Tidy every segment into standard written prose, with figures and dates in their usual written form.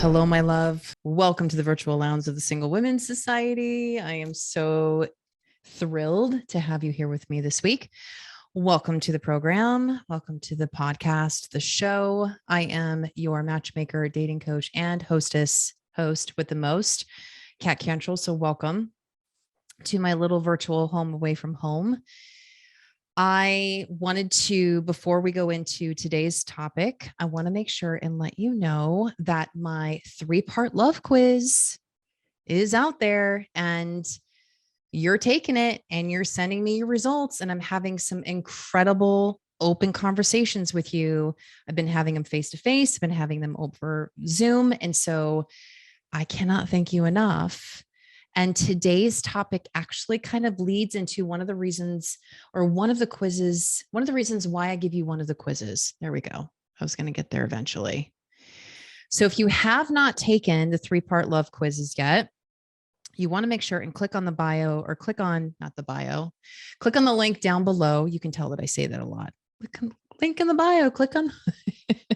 Hello, my love. Welcome to the virtual lounge of the Single Women's Society. I am so thrilled to have you here with me this week. Welcome to the program. Welcome to the podcast, the show. I am your matchmaker, dating coach, and host with the most, Kat Cantrell. So welcome to my little virtual home away from home. I wanted to, before we go into today's topic, I want to make sure and let you know that my 3-part love quiz is out there and you're taking it and you're sending me your results. And I'm having some incredible open conversations with you. I've been having them face to face, I've been having them over Zoom. And so I cannot thank you enough. And today's topic actually kind of leads into one of the reasons why I give you one of the quizzes. There we go. I was going to get there eventually. So if you have not taken the 3-part love quizzes yet, you want to make sure and click on the bio or click on the link down below. You can tell that I say that a lot. Link in the bio, click on,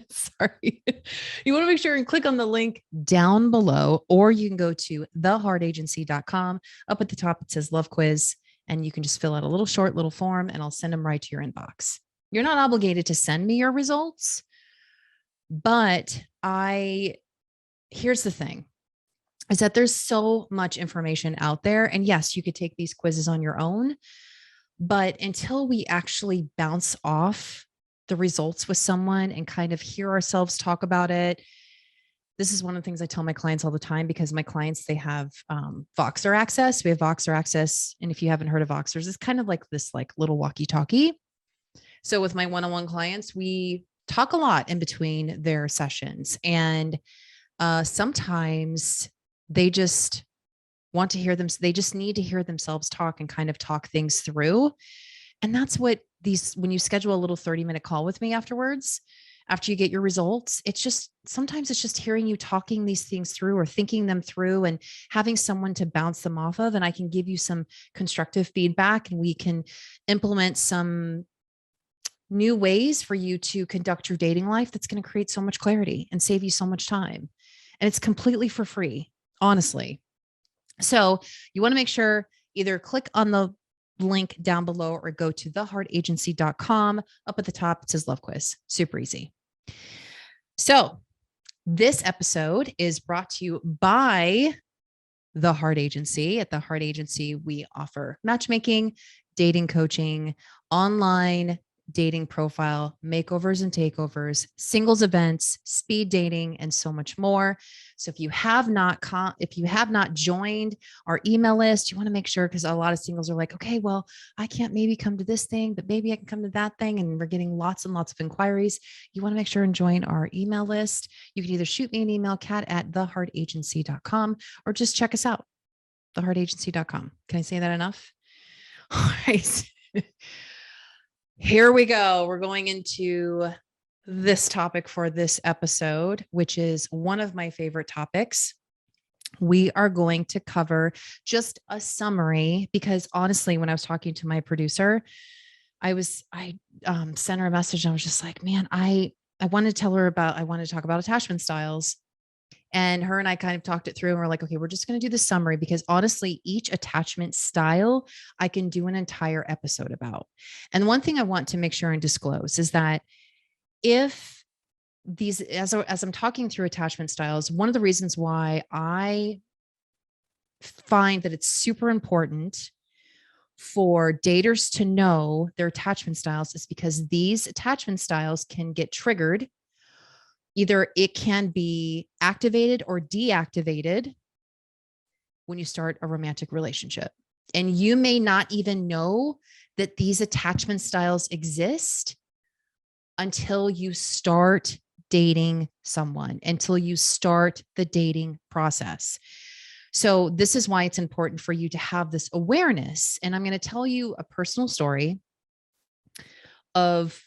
sorry. You want to make sure and click on the link down below, or you can go to theheartagency.com. Up at the top, it says love quiz, and you can just fill out a little short little form and I'll send them right to your inbox. You're not obligated to send me your results, but here's the thing, is that there's so much information out there. And yes, you could take these quizzes on your own, but until we actually bounce off the results with someone and kind of hear ourselves talk about it. This is one of the things I tell my clients all the time, because my clients, they have Voxer access. We have Voxer access. And if you haven't heard of Voxers, it's kind of like this little walkie-talkie. So with my one-on-one clients, we talk a lot in between their sessions. And sometimes they just want to hear them. They just need to hear themselves talk and kind of talk things through. And that's what when you schedule a little 30-minute call with me afterwards, after you get your results, sometimes it's just hearing you talking these things through or thinking them through and having someone to bounce them off of. And I can give you some constructive feedback and we can implement some new ways for you to conduct your dating life that's going to create so much clarity and save you so much time. And it's completely for free, honestly. So you want to make sure either click on the link down below or go to theheartagency.com. Up at the top, it says love quiz. Super easy. So this episode is brought to you by The Heart Agency. At The Heart Agency, we offer matchmaking, dating coaching, online dating profile, makeovers and takeovers, singles events, speed dating, and so much more. So if you have not joined our email list, you want to make sure, because a lot of singles are like, okay, well, I can't maybe come to this thing, but maybe I can come to that thing. And we're getting lots and lots of inquiries. You want to make sure and join our email list. You can either shoot me an email, kat@theheartagency.com, or just check us out, theheartagency.com. Can I say that enough? All right. Here we go. We're going into this topic for this episode, which is one of my favorite topics. We are going to cover just a summary, because honestly, when I was talking to my producer, I sent her a message and I was just like, man, I want to talk about attachment styles. And her and I kind of talked it through and we're like, okay, we're just going to do the summary, because honestly, each attachment style I can do an entire episode about. And one thing I want to make sure and disclose is that if as I'm talking through attachment styles, one of the reasons why I find that it's super important for daters to know their attachment styles is because these attachment styles can get triggered. Either it can be activated or deactivated when you start a romantic relationship. And you may not even know that these attachment styles exist until you start dating someone, until you start the dating process. So this is why it's important for you to have this awareness. And I'm going to tell you a personal story of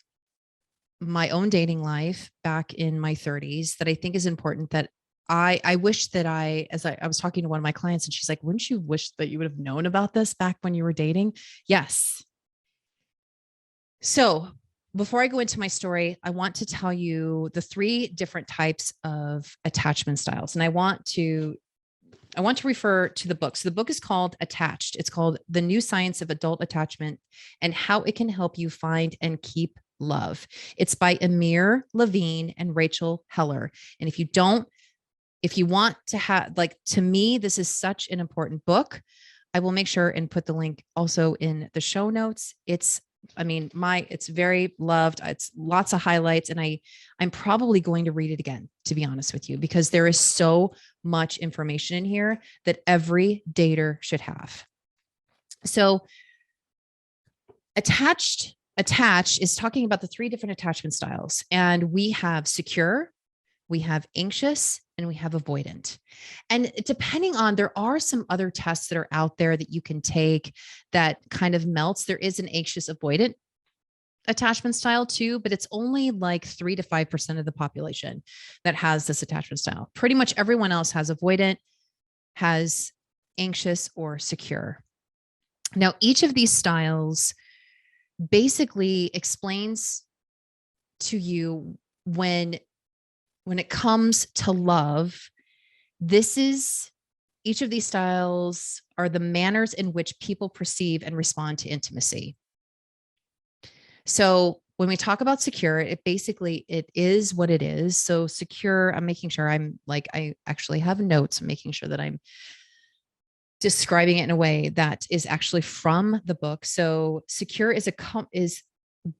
my own dating life back in my 30s that I think is important, that I wish that I was talking to one of my clients and she's like, wouldn't you wish that you would have known about this back when you were dating? Yes. So before I go into my story, I want to tell you the 3 different types of attachment styles. And I want to refer to the book. So the book is called Attached. It's called The New Science of Adult Attachment and How It Can Help You Find and Keep Love. It's by Amir Levine and Rachel Heller. And if you want to have, like, to me, this is such an important book. I will make sure and put the link also in the show notes. It's very loved. It's lots of highlights, and I'm probably going to read it again, to be honest with you, because there is so much information in here that every dater should have. So attached is talking about the 3 different attachment styles, and we have secure, we have anxious, and we have avoidant. And depending on, there are some other tests that are out there that you can take that kind of melts. There is an anxious avoidant attachment style too, but it's only like 3 to 5% of the population that has this attachment style. Pretty much everyone else has avoidant, has anxious, or secure. Now, each of these styles basically explains to you when it comes to love, each of these styles are the manners in which people perceive and respond to intimacy. So when we talk about secure, it is what it is. So secure, I'm making sure I actually have notes, making sure that I'm describing it in a way that is actually from the book. So secure is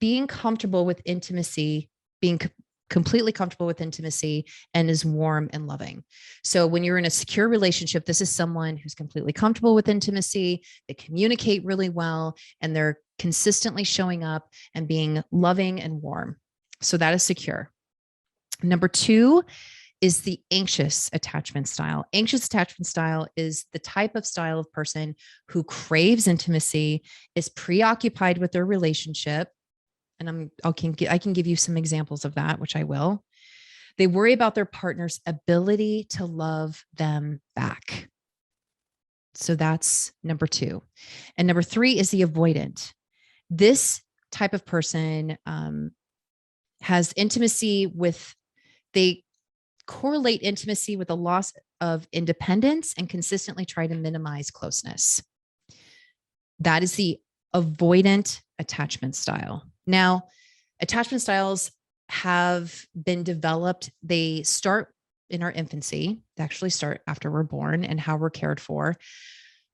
being comfortable with intimacy, being completely comfortable with intimacy, and is warm and loving. So when you're in a secure relationship, this is someone who's completely comfortable with intimacy. They communicate really well, and they're consistently showing up and being loving and warm. So that is secure. Number 2 is the anxious attachment style. Anxious attachment style is the type of style of person who craves intimacy, is preoccupied with their relationship. And I can give you some examples of that, which I will. They worry about their partner's ability to love them back. So that's number 2. And number 3 is the avoidant. This type of person has intimacy they correlate intimacy with a loss of independence and consistently try to minimize closeness. That is the avoidant attachment style. Now, attachment styles have been developed. They start in our infancy. They actually start after we're born and how we're cared for.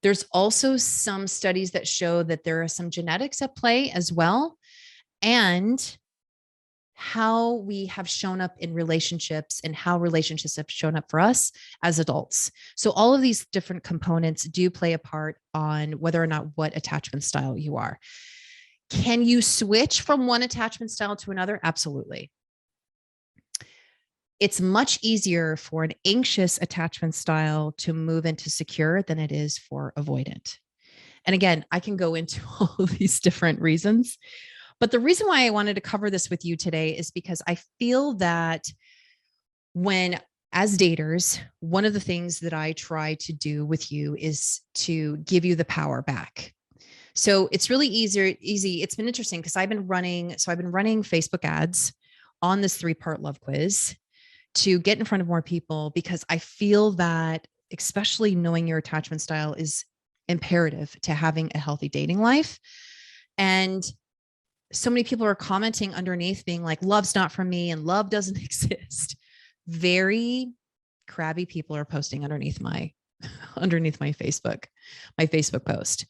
There's also some studies that show that there are some genetics at play as well, and how we have shown up in relationships and how relationships have shown up for us as adults. So all of these different components do play a part on whether or not what attachment style you are. Can you switch from one attachment style to another? Absolutely. It's much easier for an anxious attachment style to move into secure than it is for avoidant. And again, I can go into all of these different reasons. But the reason why I wanted to cover this with you today is because I feel that as daters, one of the things that I try to do with you is to give you the power back. So it's really easy. It's been interesting because I've been running Facebook ads on this 3-part love quiz to get in front of more people, because I feel that especially knowing your attachment style is imperative to having a healthy dating life. And so many people are commenting underneath being like, love's not for me and love doesn't exist. Very crabby people are posting underneath my Facebook post.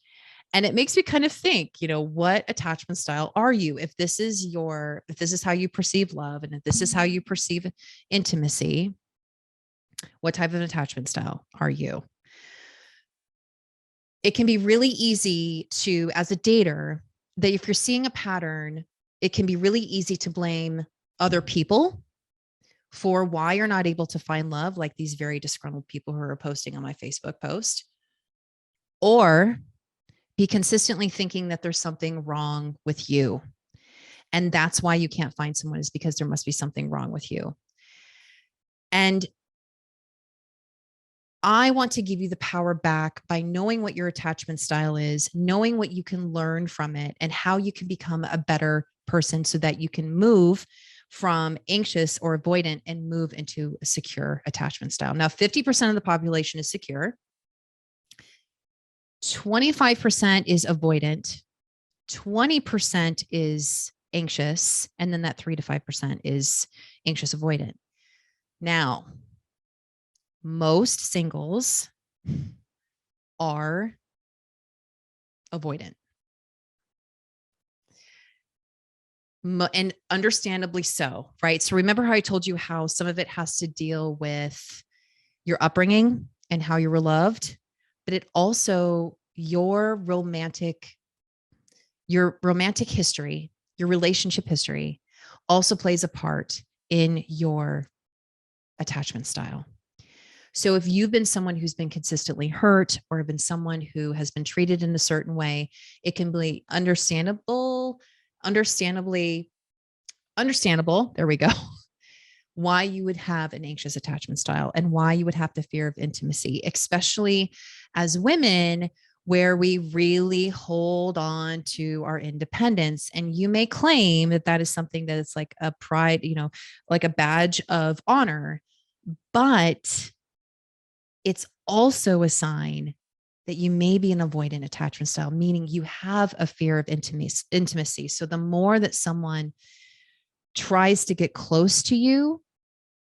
And it makes me kind of think, what attachment style are you? If this is how you perceive love, and if this is how you perceive intimacy, what type of attachment style are you? It can be really easy to, as a dater, that if you're seeing a pattern, it can be really easy to blame other people for why you're not able to find love, like these very disgruntled people who are posting on my Facebook post, or be consistently thinking that there's something wrong with you. And that's why you can't find someone, is because there must be something wrong with you. And I want to give you the power back by knowing what your attachment style is, knowing what you can learn from it, and how you can become a better person so that you can move from anxious or avoidant and move into a secure attachment style. Now, 50% of the population is secure, 25% is avoidant, 20% is anxious, and then that 3 to 5% is anxious avoidant. Now, most singles are avoidant. And understandably so, right? So remember how I told you how some of it has to deal with your upbringing and how you were loved, but it also your romantic history, your relationship history also plays a part in your attachment style. So if you've been someone who's been consistently hurt or been someone who has been treated in a certain way, it can be understandable. There we go. Why you would have an anxious attachment style and why you would have the fear of intimacy, especially as women, where we really hold on to our independence. And you may claim that that is something that is like a pride, like a badge of honor, but it's also a sign that you may be an avoidant attachment style, meaning you have a fear of intimacy. So the more that someone tries to get close to you,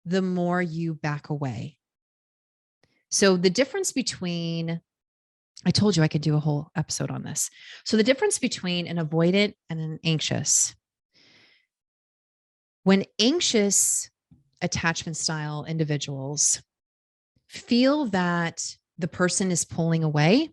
the more you back away. So the difference between, I told you I could do a whole episode on this. So the difference between an avoidant and an anxious. When anxious attachment style individuals feel that the person is pulling away,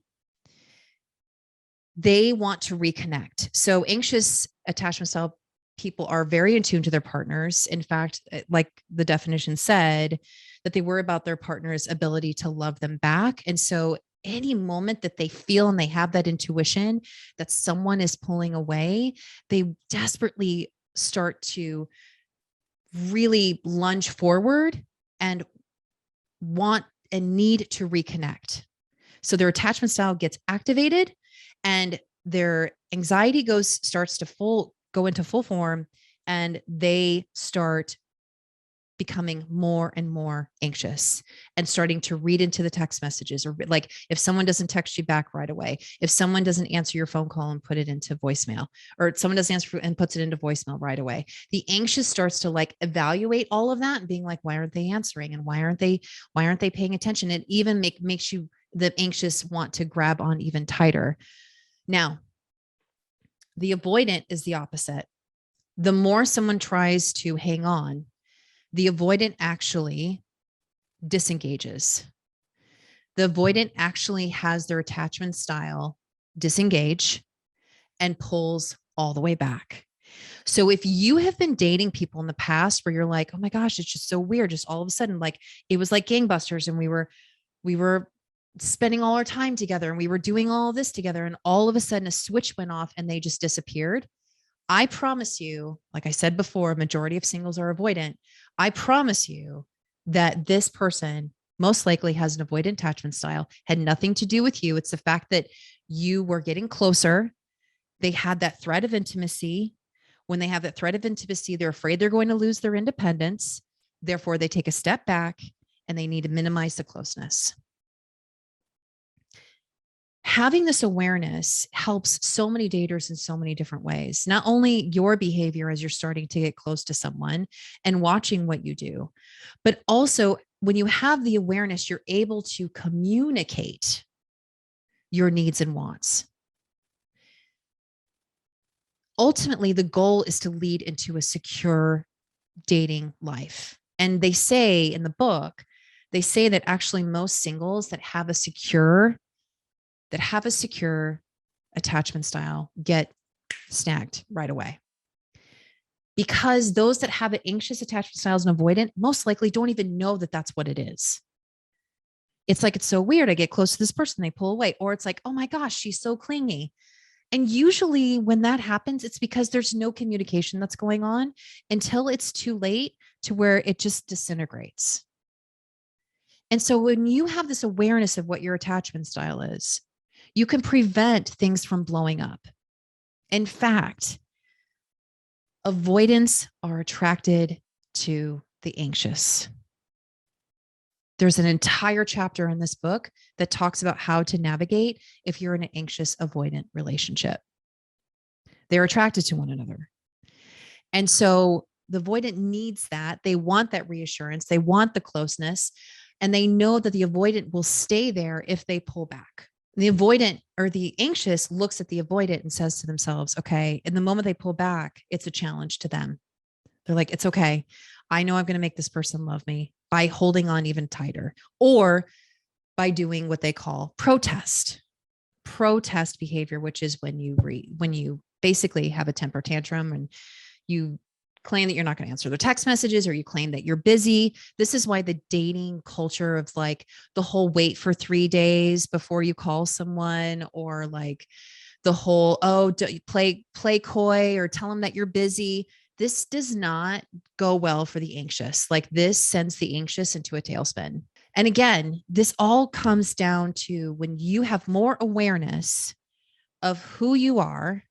they want to reconnect. So anxious attachment style people are very in tune to their partners. In fact, like the definition said, that they worry about their partner's ability to love them back. And so any moment that they feel and they have that intuition that someone is pulling away, they desperately start to really lunge forward and want and need to reconnect. So their attachment style gets activated and their anxiety starts to go into full form, and they start becoming more and more anxious and starting to read into the text messages, or like if someone doesn't text you back right away, if someone doesn't answer your phone call and put it into voicemail, or someone doesn't answer and puts it into voicemail right away, the anxious starts to like evaluate all of that and being like, why aren't they answering? And why aren't they paying attention? It even makes you, the anxious, want to grab on even tighter. Now, the avoidant is the opposite. The more someone tries to hang on, the avoidant actually disengages. The avoidant actually has their attachment style disengage and pulls all the way back. So if you have been dating people in the past where you're like, oh my gosh, it's just so weird, just all of a sudden, like it was like gangbusters, and we were spending all our time together and we were doing all this together, and all of a sudden a switch went off and they just disappeared. I promise you, like I said before, a majority of singles are avoidant. I promise you that this person most likely has an avoidant attachment style, had nothing to do with you. It's the fact that you were getting closer. They had that threat of intimacy. When they have that threat of intimacy, they're afraid they're going to lose their independence. Therefore, they take a step back and they need to minimize the closeness. Having this awareness helps so many daters in so many different ways. Not only your behavior as you're starting to get close to someone and watching what you do, but also when you have the awareness, you're able to communicate your needs and wants. Ultimately, the goal is to lead into a secure dating life. And they say in the book, they say that actually most singles that have a secure attachment style get snagged right away. Because those that have an anxious attachment styles and avoidant most likely don't even know that that's what it is. It's like, it's so weird. I get close to this person, they pull away. Or it's like, oh my gosh, she's so clingy. And usually when that happens, it's because there's no communication that's going on until it's too late to where it just disintegrates. And so when you have this awareness of what your attachment style is, you can prevent things from blowing up. In fact, Avoidants are attracted to the anxious. There's an entire chapter in this book that talks about how to navigate if you're in an anxious avoidant relationship. They're attracted to one another. And so the avoidant needs that. They want that reassurance. They want the closeness. And they know that the avoidant will stay there if they pull back. The avoidant or the anxious looks at the avoidant and says to themselves, okay, in the moment they pull back, it's a challenge to them. They're like, it's okay. I know I'm going to make this person love me by holding on even tighter or by doing what they call protest behavior, which is when you basically have a temper tantrum and you claim that you're not going to answer their text messages or you claim that you're busy. This is why the dating culture of like the whole wait for 3 days before you call someone, or like the whole, play coy or tell them that you're busy. This does not go well for the anxious. Like this sends the anxious into a tailspin. And again, this all comes down to when you have more awareness of who you are.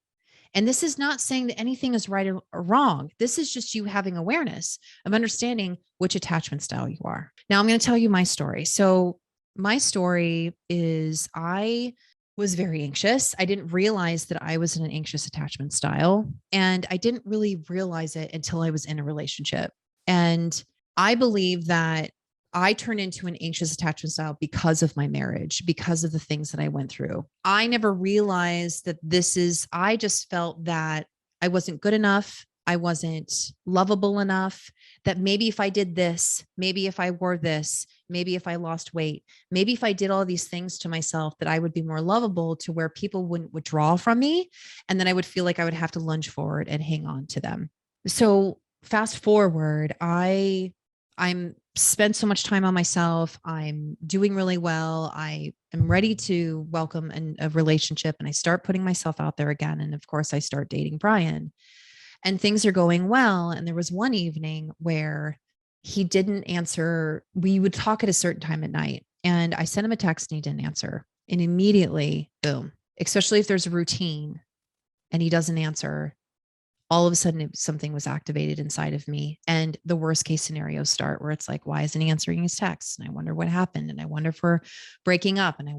And this is not saying that anything is right or wrong. This is just you having awareness of understanding which attachment style you are. Now, I'm going to tell you my story. So, my story is I was very anxious. I didn't realize that I was in an anxious attachment style. And I didn't really realize it until I was in a relationship. And I believe that I turned into an anxious attachment style because of my marriage, because of the things that I went through. I never realized that I just felt that I wasn't good enough. I wasn't lovable enough, that maybe if I did this, maybe if I wore this, maybe if I lost weight, maybe if I did all these things to myself, that I would be more lovable to where people wouldn't withdraw from me. And then I would feel like I would have to lunge forward and hang on to them. So fast forward, I'm spent so much time on myself. I'm doing really well. I am ready to welcome a relationship, and I start putting myself out there again. And of course, I start dating Brian, and things are going well. And there was one evening where he didn't answer. We would talk at a certain time at night, and I sent him a text and he didn't answer. And immediately, boom, especially if there's a routine and he doesn't answer, all of a sudden something was activated inside of me. And the worst case scenarios start where it's like, why isn't he answering his texts? And I wonder what happened. And I wonder if we're breaking up. And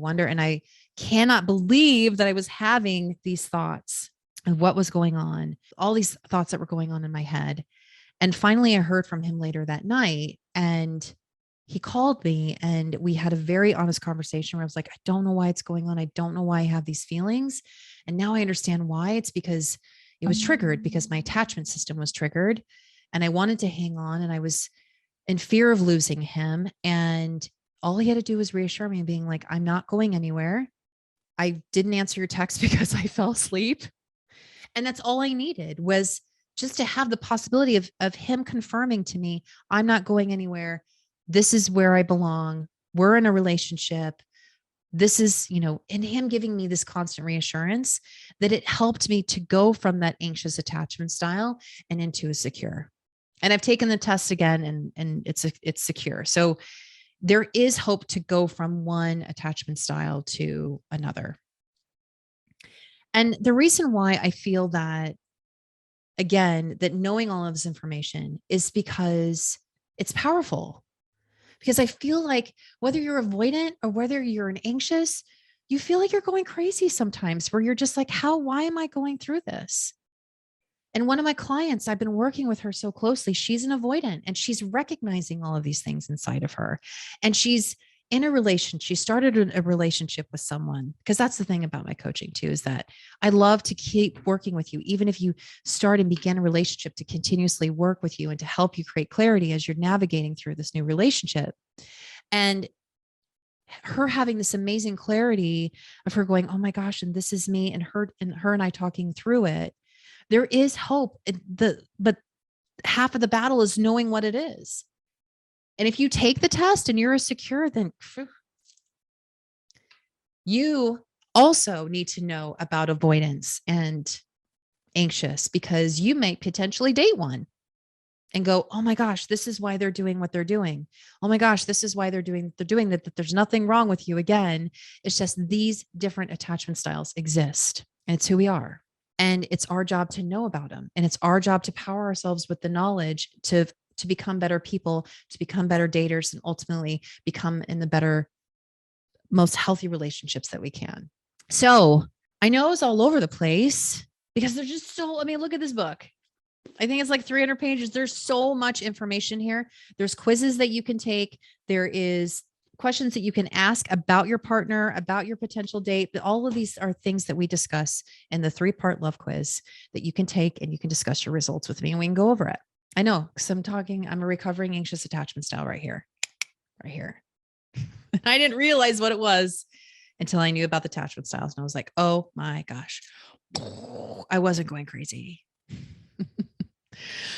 I cannot believe that I was having these thoughts and what was going on, all these thoughts that were going on in my head. And finally, I heard from him later that night, and he called me and we had a very honest conversation where I was like, I don't know why it's going on. I don't know why I have these feelings. And now I understand why. It's because it was triggered, because my attachment system was triggered, and I wanted to hang on, and I was in fear of losing him. And all he had to do was reassure me and being like, I'm not going anywhere. I didn't answer your text because I fell asleep. And that's all I needed, was just to have the possibility of him confirming to me, I'm not going anywhere. This is where I belong. We're in a relationship. This is, and him giving me this constant reassurance that it helped me to go from that anxious attachment style and into a secure. And I've taken the test again, and it's secure. So there is hope to go from one attachment style to another. And the reason why I feel that, again, that knowing all of this information is because it's powerful. Because I feel like whether you're avoidant or whether you're an anxious, you feel like you're going crazy sometimes, where you're just like, why am I going through this? And one of my clients, I've been working with her so closely. She's an avoidant, and she's recognizing all of these things inside of her. And she's in a relationship. She started a relationship with someone, because that's the thing about my coaching too, is that I love to keep working with you. Even if you start and begin a relationship, to continuously work with you and to help you create clarity as you're navigating through this new relationship. And her having this amazing clarity of her going, oh my gosh, and this is me, and her and I talking through it. There is hope. But half of the battle is knowing what it is. And if you take the test and you're secure, then you also need to know about avoidance and anxious, because you may potentially date one and go, oh my gosh, this is why they're doing what they're doing. Oh my gosh, this is why they're doing that there's nothing wrong with you. Again, it's just these different attachment styles exist, and it's who we are. And it's our job to know about them. And it's our job to power ourselves with the knowledge to become better people, to become better daters, and ultimately become in the better, most healthy relationships that we can. So I know it's all over the place because there's just so, I mean, look at this book. I think it's like 300 pages. There's so much information here. There's quizzes that you can take. There is questions that you can ask about your partner, about your potential date. But all of these are things that we discuss in the 3-part love quiz that you can take, and you can discuss your results with me and we can go over it. I know, because I'm a recovering anxious attachment style right here. I didn't realize what it was until I knew about the attachment styles. And I was like, oh my gosh, I wasn't going crazy.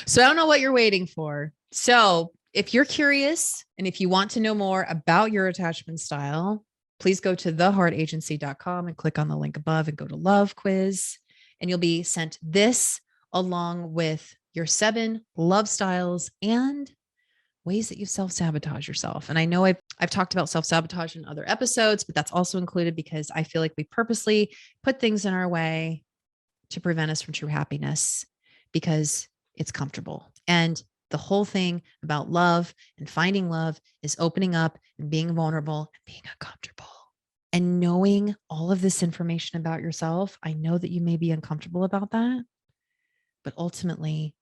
So I don't know what you're waiting for. So if you're curious and if you want to know more about your attachment style, please go to theheartagency.com and click on the link above and go to love quiz, and you'll be sent this along with your 7 love styles and ways that you self-sabotage yourself. And I know I've talked about self-sabotage in other episodes, but that's also included because I feel like we purposely put things in our way to prevent us from true happiness because it's comfortable. And the whole thing about love and finding love is opening up and being vulnerable and being uncomfortable. And knowing all of this information about yourself, I know that you may be uncomfortable about that, but ultimately,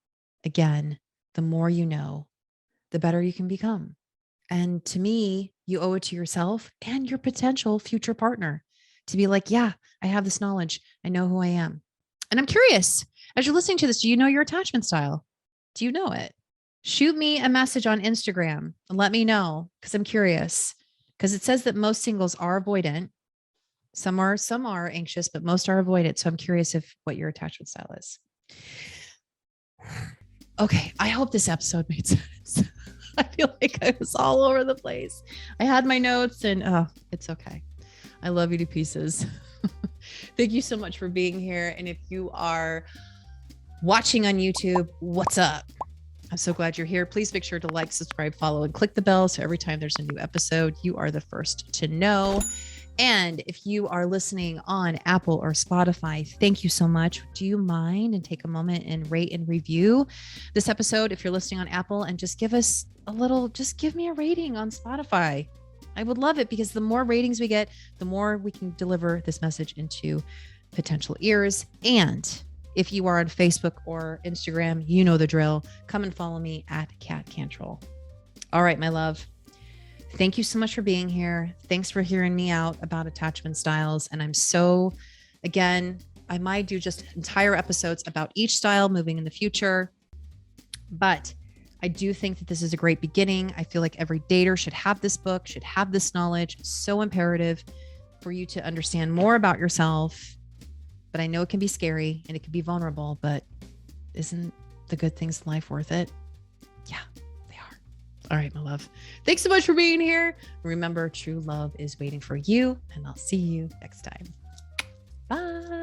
again, the more you know, the better you can become. And to me, you owe it to yourself and your potential future partner to be like, yeah, I have this knowledge. I know who I am. And I'm curious, as you're listening to this, do you know your attachment style? Do you know it? Shoot me a message on Instagram and let me know, because I'm curious. Because it says that most singles are avoidant. Some are anxious, but most are avoidant. So I'm curious what your attachment style is. Okay, I hope this episode made sense. I feel like I was all over the place. I had my notes and it's okay. I love you to pieces. Thank you so much for being here. And if you are watching on YouTube, what's up? I'm so glad you're here. Please make sure to like, subscribe, follow, and click the bell. So every time there's a new episode, you are the first to know. And if you are listening on Apple or Spotify, thank you so much. Do you mind and take a moment and rate and review this episode if you're listening on Apple, and just give us just give me a rating on Spotify. I would love it, because the more ratings we get, the more we can deliver this message into potential ears. And if you are on Facebook or Instagram, you know the drill. Come and follow me at Kat Cantrell. All right, my love. Thank you so much for being here. Thanks for hearing me out about attachment styles. And I might do just entire episodes about each style moving in the future. But I do think that this is a great beginning. I feel like every dater should have this book, should have this knowledge. It's so imperative for you to understand more about yourself. But I know it can be scary and it can be vulnerable, but isn't the good things in life worth it? Yeah, they are. All right, my love. Thanks so much for being here. Remember, true love is waiting for you, and I'll see you next time. Bye.